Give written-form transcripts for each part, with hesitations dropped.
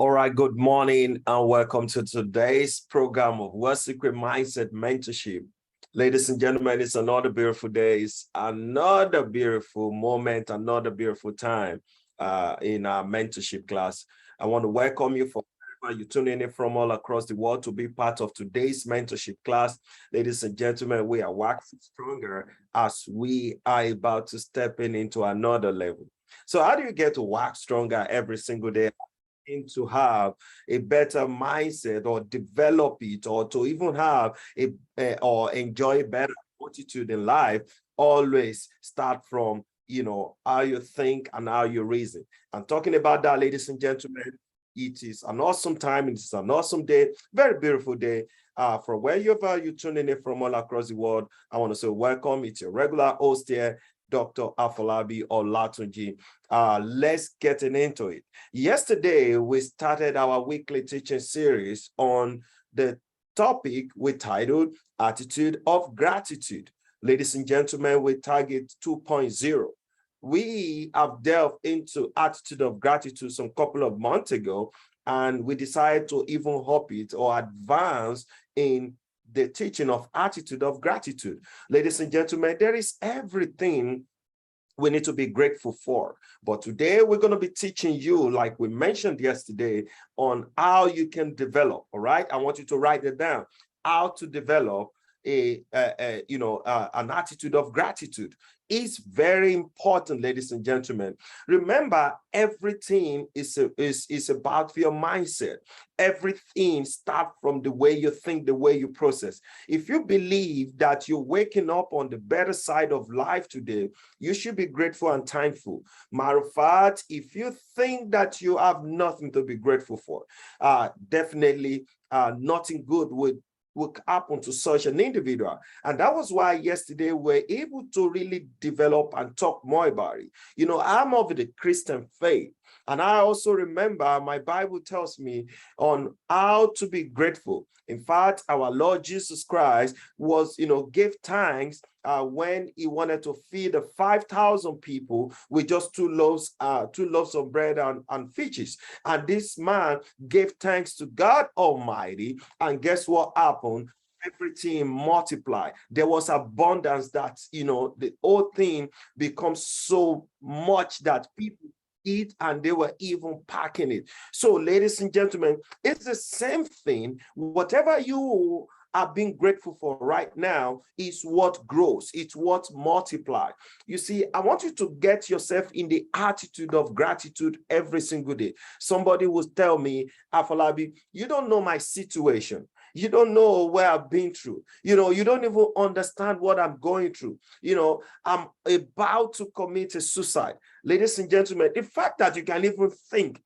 All right, good morning and welcome to today's program of WealthSecrets Mindset Mentorship. Ladies and gentlemen, it's another beautiful day. It's another beautiful moment, another beautiful time in our mentorship class. I want to welcome you for you tuning in from all across the world to be part of today's mentorship class. Ladies and gentlemen, we are waxing stronger as we are about to step into another level. So how do you get to wax stronger every single day? To have a better mindset or develop it or to even have or enjoy a better attitude in life, always start from how you think and how you reason. And talking about that, ladies and gentlemen, it is an awesome time. It's an awesome day, very beautiful day. From wherever you're tuning in from all across the world, I want to say welcome. It's your regular host here, Dr. Afolabi or OLATUNJI. Let's get into it. Yesterday, we started our weekly teaching series on the topic we titled Attitude of Gratitude. Ladies and gentlemen, we target 2.0. We have delved into attitude of gratitude some couple of months ago, and we decided to even up it or advance in the teaching of attitude of gratitude. Ladies and gentlemen, there is everything we need to be grateful for. But today we're going to be teaching you, like we mentioned yesterday, on how you can develop. All right, I want you to write it down. How to develop an attitude of gratitude is very important, ladies and gentlemen. Remember, everything is about your mindset. Everything starts from the way you think, the way you process. If you believe that you're waking up on the better side of life today, you should be grateful and thankful. Matter of fact, if you think that you have nothing to be grateful for, definitely nothing good would happen to such an individual. And that was why yesterday we were able to really develop and talk more about it. I'm of the Christian faith. And I also remember my Bible tells me on how to be grateful. In fact, our Lord Jesus Christ gave thanks when he wanted to feed the 5,000 people with just two loaves of bread and fishes. And this man gave thanks to God Almighty. And guess what happened? Everything multiplied. There was abundance that, the whole thing becomes so much that people eat, and they were even packing it. So, ladies and gentlemen, it's the same thing. Whatever you are being grateful for right now is what grows. It's what multiplies. You see, I want you to get yourself in the attitude of gratitude every single day. Somebody will tell me, Afolabi, you don't know my situation. You don't know where I've been through. You don't even understand what I'm going through. I'm about to commit a suicide. Ladies and gentlemen, the fact that you can even think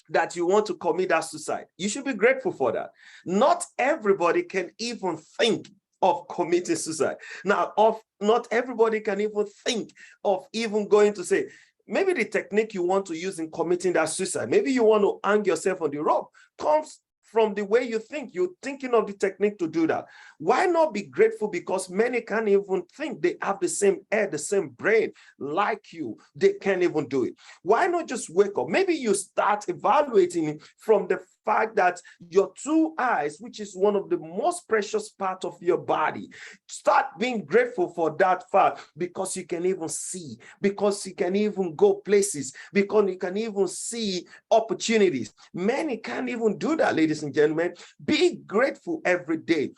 that you want to commit that suicide, you should be grateful for that. Not everybody can even think of committing suicide. Now, not everybody can even think of even going to say, maybe the technique you want to use in committing that suicide, maybe you want to hang yourself on the rope, comes from the way you think. You're thinking of the technique to do that. Why not be grateful? Because many can't even think. They have the same head, the same brain like you. They can't even do it. Why not just wake up? Maybe you start evaluating it from the fact that your two eyes, which is one of the most precious parts of your body, start being grateful for that fact, because you can even see, because you can even go places, because you can even see opportunities. Many can't even do that, ladies and gentlemen. Be grateful every day.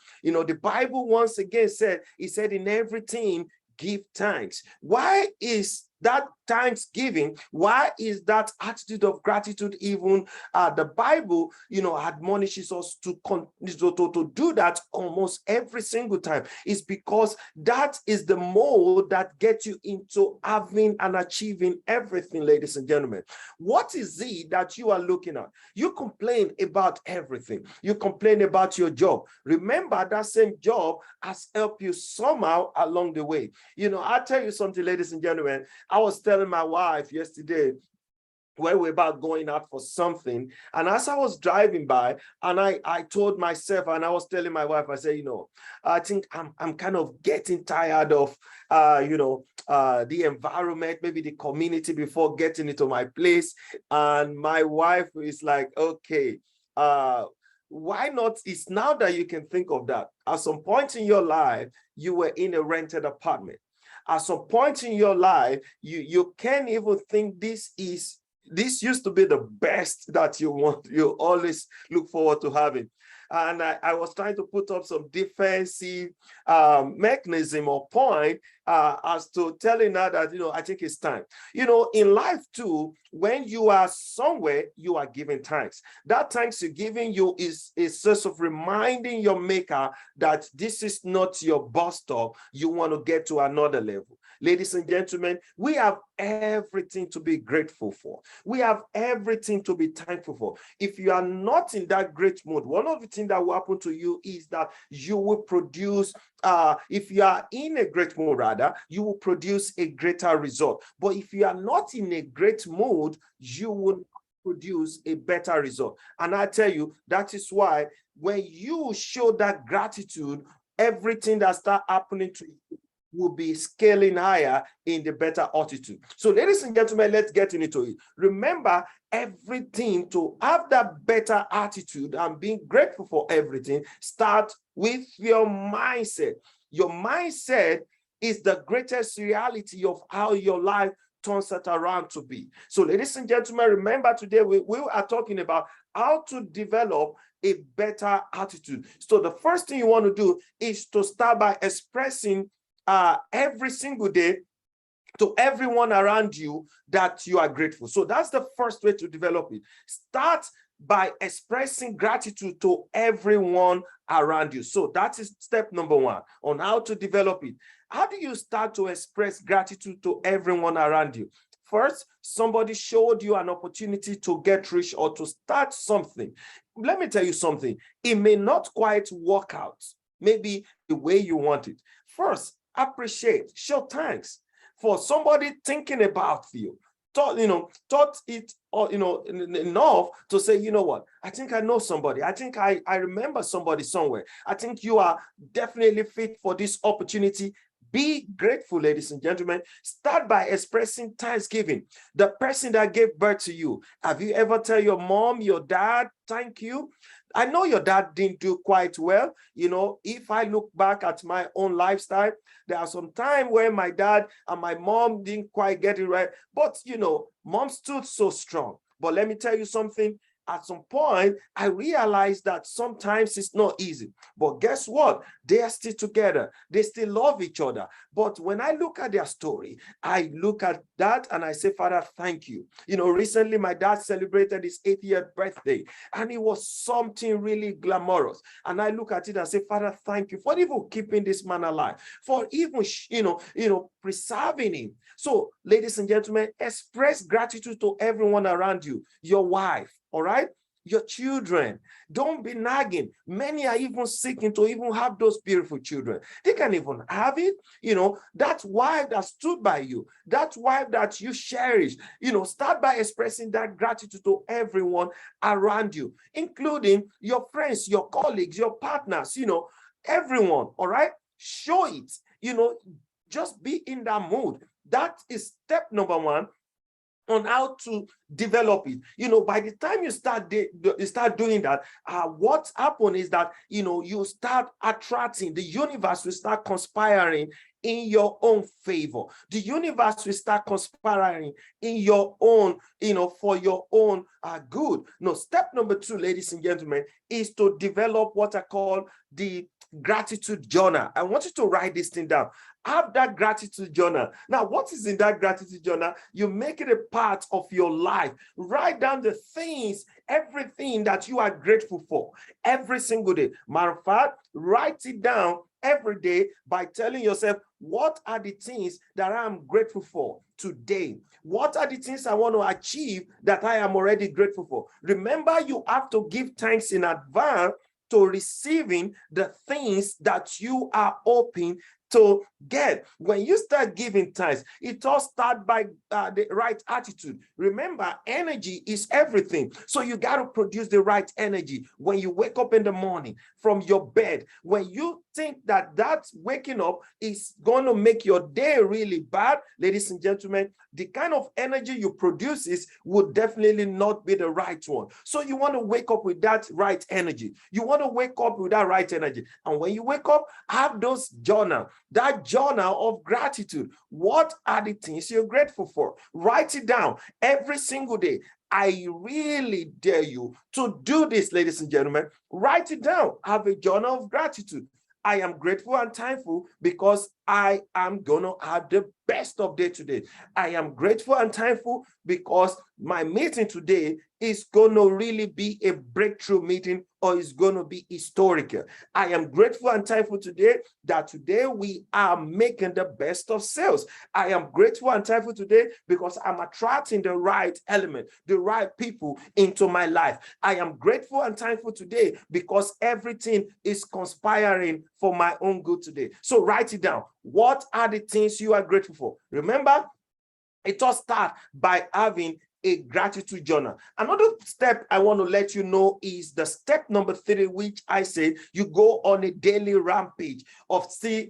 The Bible once again said, it said, in everything, give thanks. Why is that thanksgiving? Why is that attitude of gratitude even the Bible, admonishes us to do that almost every single time? It's because that is the mode that gets you into having and achieving everything, ladies and gentlemen. What is it that you are looking at? You complain about everything. You complain about your job. Remember, that same job has helped you somehow along the way. I'll tell you something, ladies and gentlemen. I was telling my wife yesterday, where we're about going out for something. And as I was driving by, and I told myself, and I was telling my wife, I said, I think I'm kind of getting tired of, the environment, maybe the community before getting into my place. And my wife is like, okay, why not? It's now that you can think of that. At some point in your life, you were in a rented apartment. At some point in your life, you can't even think this used to be the best that you always look forward to having. And I was trying to put up some defensive mechanism or point as to telling her that, I think it's time. In life too, when you are somewhere, you are giving thanks. That thanks you're giving you is a source of reminding your maker that this is not your bus stop. You want to get to another level. Ladies and gentlemen, we have everything to be grateful for. We have everything to be thankful for. If you are not in that great mood, one of the things that will happen to you is that you will produce, if you are in a great mood, rather, you will produce a greater result. But if you are not in a great mood, you will produce a better result. And I tell you, that is why when you show that gratitude, everything that starts happening to you will be scaling higher in the better attitude. So ladies and gentlemen, let's get into it. Remember, everything to have that better attitude and being grateful for everything start with your mindset. Your mindset is the greatest reality of how your life turns it around to be. So ladies and gentlemen, remember today we are talking about how to develop a better attitude. So the first thing you want to do is to start by expressing every single day to everyone around you that you are grateful. So that's the first way to develop it. Start by expressing gratitude to everyone around you. So that is step number one on how to develop it. How do you start to express gratitude to everyone around you? First, somebody showed you an opportunity to get rich or to start something. Let me tell you something. It may not quite work out, maybe the way you want it. First, appreciate, show thanks for somebody thinking about you, thought it enough to say, you know what, I think I know somebody. I think I remember somebody somewhere. I think you are definitely fit for this opportunity. Be grateful, ladies and gentlemen. Start by expressing thanksgiving. The person that gave birth to you, have you ever tell your mom, your dad, thank you? I know your dad didn't do quite well. If I look back at my own lifestyle, there are some time where my dad and my mom didn't quite get it right. But, mom stood so strong. But let me tell you something. At some point, I realized that sometimes it's not easy. But guess what? They are still together. They still love each other. But when I look at their story, I look at that and I say, Father, thank you. Recently my dad celebrated his 80th birthday, and it was something really glamorous. And I look at it and say, Father, thank you for even keeping this man alive, for even, preserving him. So, ladies and gentlemen, express gratitude to everyone around you, your wife, all right? Your children. Don't be nagging. Many are even seeking to even have those beautiful children. They can't even have it. That wife that stood by you, that wife that you cherish, start by expressing that gratitude to everyone around you, including your friends, your colleagues, your partners, everyone, all right? Show it, just be in that mood. That is step number one on how to develop it. By the time you start doing that, what happens is that, you start attracting, the universe will start conspiring in your own favor. The universe will start conspiring in your own, for your own good. No, step number two, ladies and gentlemen, is to develop what I call the gratitude journal. I want you to write this thing down. Have that gratitude journal. Now, what is in that gratitude journal? You make it a part of your life. Write down the things, everything that you are grateful for every single day. Matter of fact, write it down every day by telling yourself, what are the things that I'm grateful for today? What are the things I want to achieve that I am already grateful for? Remember, you have to give thanks in advance to receiving the things that you are hoping to get. When you start giving thanks, it all starts by the right attitude. Remember, energy is everything. So you got to produce the right energy when you wake up in the morning from your bed. When you think that waking up is going to make your day really bad, ladies and gentlemen, the kind of energy you produce would definitely not be the right one. So you want to wake up with that right energy. You want to wake up with that right energy. And when you wake up, have that journal of gratitude. What are the things you're grateful for? Write it down every single day. I really dare you to do this, ladies and gentlemen. Write it down. Have a journal of gratitude. I am grateful and thankful because I am going to have the best of day today. I am grateful and thankful because my meeting today is going to really be a breakthrough meeting, or is going to be historical. I am grateful and thankful today that today we are making the best of sales. I am grateful and thankful today because I'm attracting the right element, the right people into my life. I am grateful and thankful today because everything is conspiring for my own good today. So write it down. What are the things you are grateful for? Remember, it all starts by having a gratitude journal. Another step I want to let you know is the step number 3, which I say you go on a daily rampage of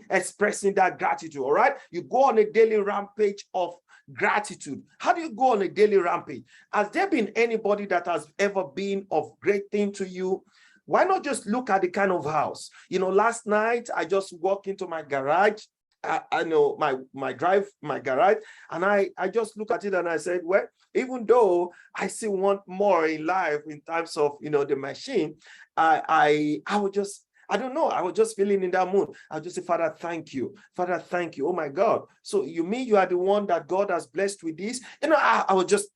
expressing that gratitude. All right, you go on a daily rampage of gratitude. How do you go on a daily rampage? Has there been anybody that has ever been of great thing to you? Why not just look at the kind of house? Last night I just walked into my garage. I know my garage, and I just look at it and I said, well, even though I still want more in life in terms of the machine, I would just, I don't know, I was just feeling in that mood. I'll just say, Father, thank you. Father, thank you. Oh my God. So you mean you are the one that God has blessed with this? I was just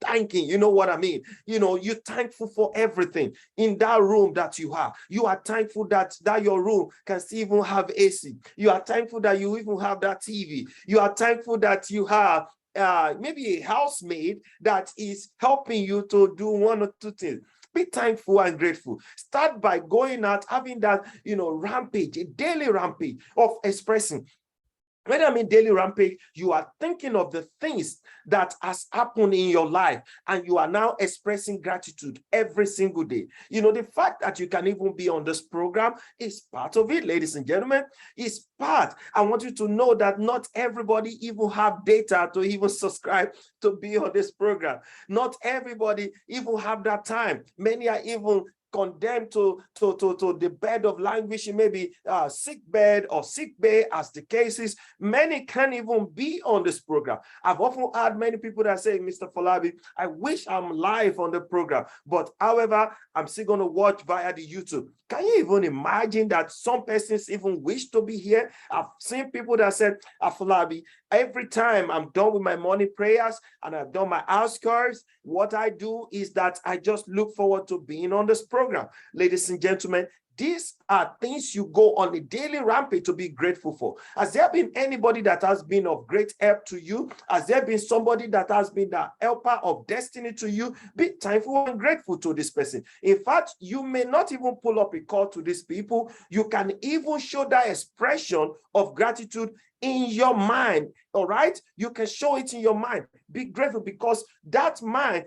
thanking, you know what I mean? You're thankful for everything in that room that you have. You are thankful that your room can still even have AC. You are thankful that you even have that TV. You are thankful that you have maybe a housemaid that is helping you to do one or two things. Be thankful and grateful. Start by going out, having that, rampage, a daily rampage of expressing. When I mean daily rampage, you are thinking of the things that has happened in your life, and you are now expressing gratitude every single day. The fact that you can even be on this program is part of it, ladies and gentlemen. It's part. I want you to know that not everybody even have data to even subscribe to be on this program. Not everybody even have that time. Many are even condemned to the bed of languishing, maybe sick bed or sick bay, as the case is. Many can't even be on this program. I've often had many people that say, Mr. Afolabi, I wish I'm live on the program, but however, I'm still going to watch via the YouTube. Can you even imagine that some persons even wish to be here? I've seen people that said, Afolabi, every time I'm done with my morning prayers and I've done my house chores, what I do is that I just look forward to being on this program. Ladies and gentlemen, these are things you go on a daily rampage to be grateful for. Has there been anybody that has been of great help to you? Has there been somebody that has been the helper of destiny to you? Be thankful and grateful to this person. In fact, you may not even pull up a call to these people. You can even show that expression of gratitude in your mind. All right, you can show it in your mind. Be grateful, because that mind,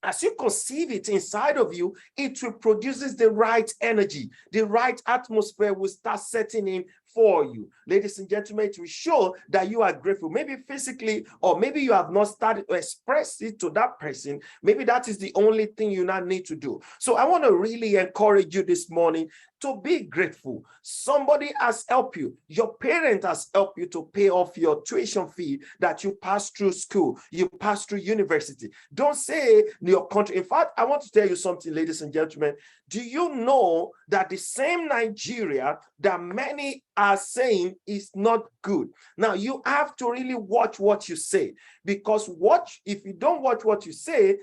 as you conceive it inside of you, it will produces the right energy. The right atmosphere will start setting in for you. Ladies and gentlemen, it will show that you are grateful. Maybe physically, or maybe you have not started to express it to that person. Maybe that is the only thing you now need to do. So I want to really encourage you this morning to be grateful. Somebody has helped you. Your parent has helped you to pay off your tuition fee that you passed through school, you passed through university. Don't say your country. In fact, I want to tell you something, ladies and gentlemen. Do you know that the same Nigeria that many are saying is not good? Now, you have to really watch what you say, because if you don't watch what you say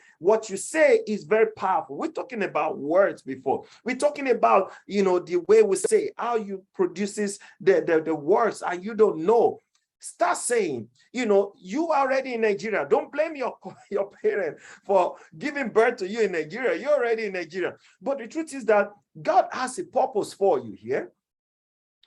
is very powerful. We're talking about words before. We're talking about, the way we say, how you produces the words, and you don't know. Start saying, you are already in Nigeria. Don't blame your parent for giving birth to you in Nigeria. You're already in Nigeria. But the truth is that God has a purpose for you here.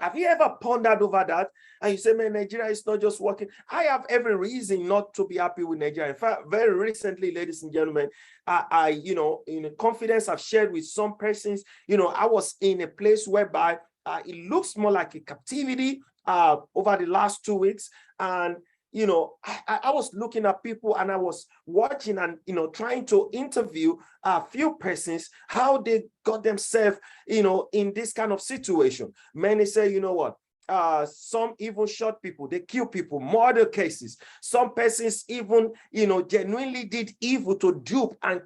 Have you ever pondered over that? And you say, man, Nigeria is not just working. I have every reason not to be happy with Nigeria. In fact, very recently, ladies and gentlemen, I in confidence, I've shared with some persons, I was in a place whereby it looks more like a captivity over the last 2 weeks. And I was looking at people and I was watching and, trying to interview a few persons, how they got themselves, in this kind of situation. Many say, you know what? Some even shot people, they kill people, murder cases. Some persons even, genuinely did evil to dupe and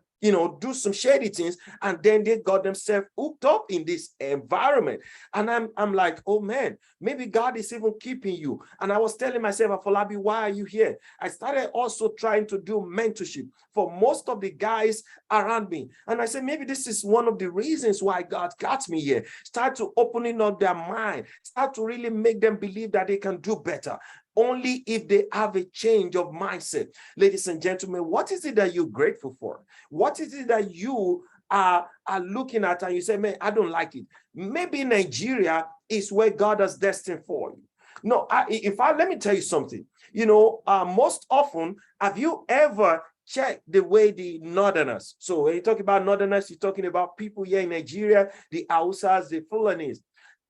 do some shady things, and then they got themselves hooked up in this environment. And I'm like, oh man, maybe God is even keeping you. And I was telling myself, Afolabi, why are you here? I started also trying to do mentorship for most of the guys around me. And I said, maybe this is one of the reasons why God got me here. Start to opening up their mind, start to really make them believe that they can do better. Only if they have a change of mindset. Ladies and gentlemen, what is it that you're grateful for? What is it that you are looking at and you say, man, I don't like it? Maybe Nigeria is where God has destined for you. No, let me tell you something. Most often, have you ever checked the way the Northerners, so when you talk about Northerners, you're talking about people here in Nigeria, the Hausas, the Fulanis.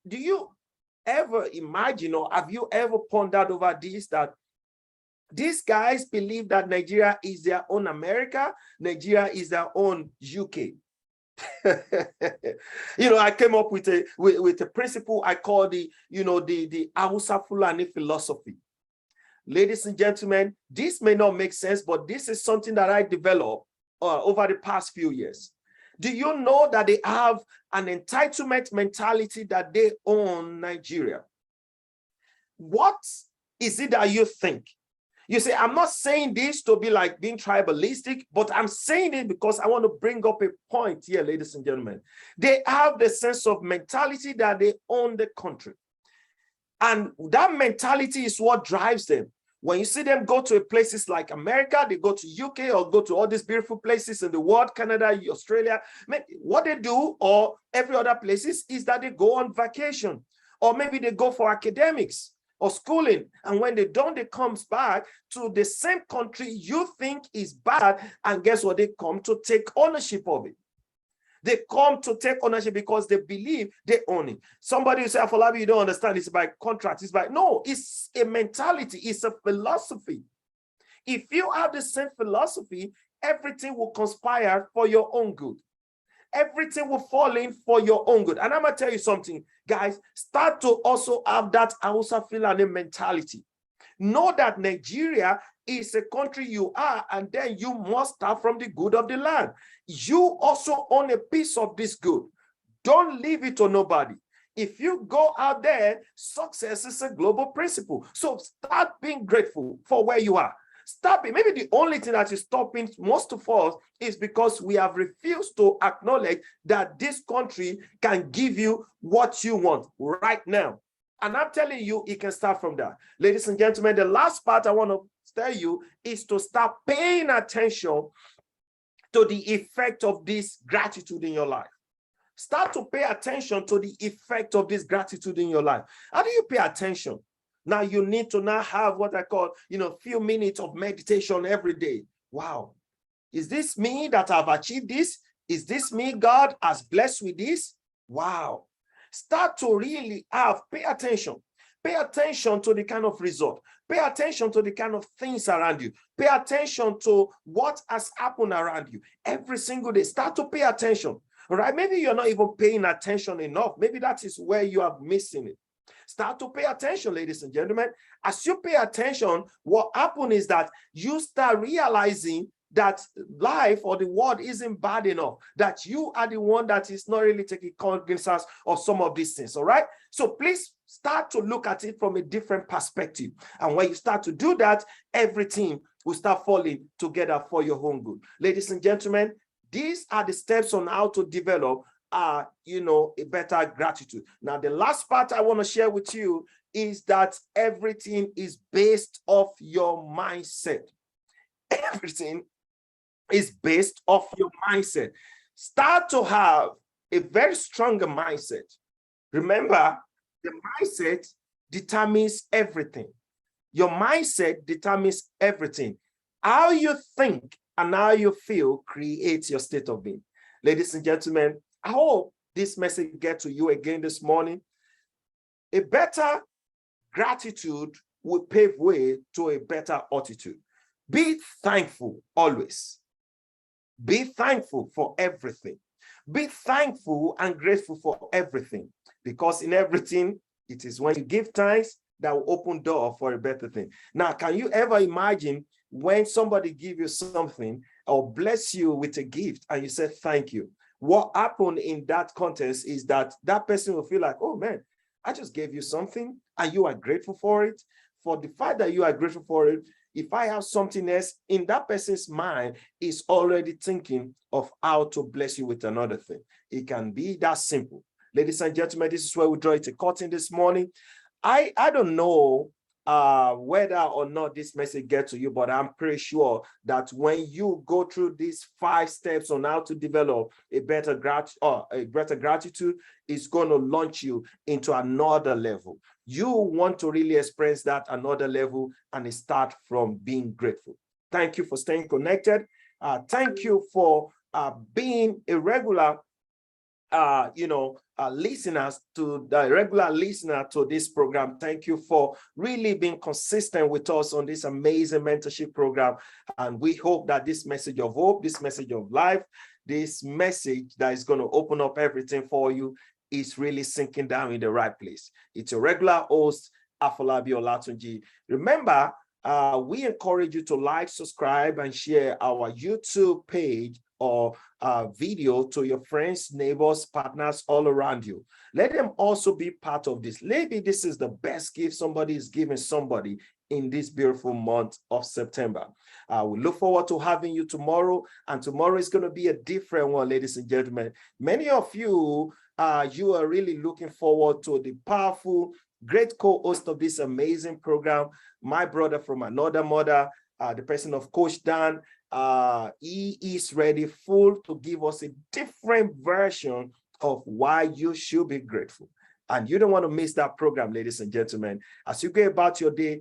Do you ever imagine, or have you ever pondered over this, that these guys believe that Nigeria is their own America, Nigeria is their own UK? I came up with a principle I call the Hausa Fulani philosophy. Ladies and gentlemen, this may not make sense, but this is something that I developed over the past few years. Do you know that they have an entitlement mentality that they own Nigeria? What is it that you think? You say, I'm not saying this to be like being tribalistic, but I'm saying it because I want to bring up a point here, ladies and gentlemen. They have the sense of mentality that they own the country. And that mentality is what drives them. When you see them go to places like America, they go to UK or go to all these beautiful places in the world, Canada, Australia, what they do, or every other places, is that they go on vacation, or maybe they go for academics or schooling. And when they don't, they come back to the same country you think is bad. And guess what? They come to take ownership of it. They come to take ownership because they believe they own it. Somebody will say, Afolabi, you don't understand. It's by contract. It's by, no, it's a mentality. It's a philosophy. If you have the same philosophy, everything will conspire for your own good. Everything will fall in for your own good. And I'm going to tell you something, guys, start to also have that Hausa Fulani mentality. Know that Nigeria is a country you are, and then you must start from the good of the land. You also own a piece of this good. Don't leave it to nobody. If you go out there, success is a global principle. So start being grateful for where you are. Stop it. Maybe the only thing that is stopping most of us is because we have refused to acknowledge that this country can give you what you want right now. And I'm telling you, it can start from that. Ladies and gentlemen, the last part I want to tell you is to start paying attention to the effect of this gratitude in your life. Start to pay attention to the effect of this gratitude in your life. How do you pay attention? Now you need to now have what I call, few minutes of meditation every day. Wow. Is this me that I've achieved this? Is this me God has blessed with this? Wow. Start to really pay attention. Pay attention to the kind of result. Pay attention to the kind of things around you. Pay attention to what has happened around you every single day. Start to pay attention. All right? Maybe you're not even paying attention enough. Maybe that is where you are missing it. Start to pay attention, ladies and gentlemen. As you pay attention, what happens is that you start realizing that life or the world isn't bad enough, that you are the one that is not really taking cognizance of some of these things. All right. So please start to look at it from a different perspective. And when you start to do that, everything will start falling together for your own good. Ladies and gentlemen, these are the steps on how to develop a better gratitude. Now, the last part I want to share with you is that everything is based off your mindset. Everything is based off your mindset. Start to have a very stronger mindset. Remember, The mindset determines everything. Your mindset determines everything. How you think and how you feel creates your state of being. Ladies and gentlemen, I hope this message gets to you again this morning. A better gratitude will pave way to a better attitude. Be thankful always. Be thankful for everything. Be thankful and grateful for everything, because in everything, it is when you give thanks that will open door for a better thing. Now, can you ever imagine when somebody give you something or bless you with a gift and you say thank you? What happened in that context is that that person will feel like, oh man, I just gave you something and you are grateful for it. For the fact that you are grateful for it, if I have something else in that person's mind, is already thinking of how to bless you with another thing. It can be that simple. Ladies and gentlemen, this is where we draw it a curtain this morning. I don't know whether or not this message gets to you, but I'm pretty sure that when you go through these 5 steps on how to develop a better gratitude, it's going to launch you into another level. You want to really experience that another level, and it starts from being grateful. Thank you for staying connected. Thank you for being a regular listeners to the regular listener to this program. Thank you for really being consistent with us on this amazing mentorship program. And we hope that this message of hope, this message of life, this message that is going to open up everything for you is really sinking down in the right place. It's a regular host, Afolabi OLATUNJI. Remember, we encourage you to like, subscribe, and share our YouTube page or video to your friends, neighbors, partners all around you. Let them also be part of this. Maybe this is the best gift somebody is giving somebody in this beautiful month of September. We look forward to having you tomorrow, and tomorrow is going to be a different one, ladies and gentlemen. Many of you, you are really looking forward to the powerful, great co-host of this amazing program, my brother from another mother, the person of Coach Dan. He is ready full to give us a different version of why you should be grateful. And you don't want to miss that program, ladies and gentlemen. As you go about your day,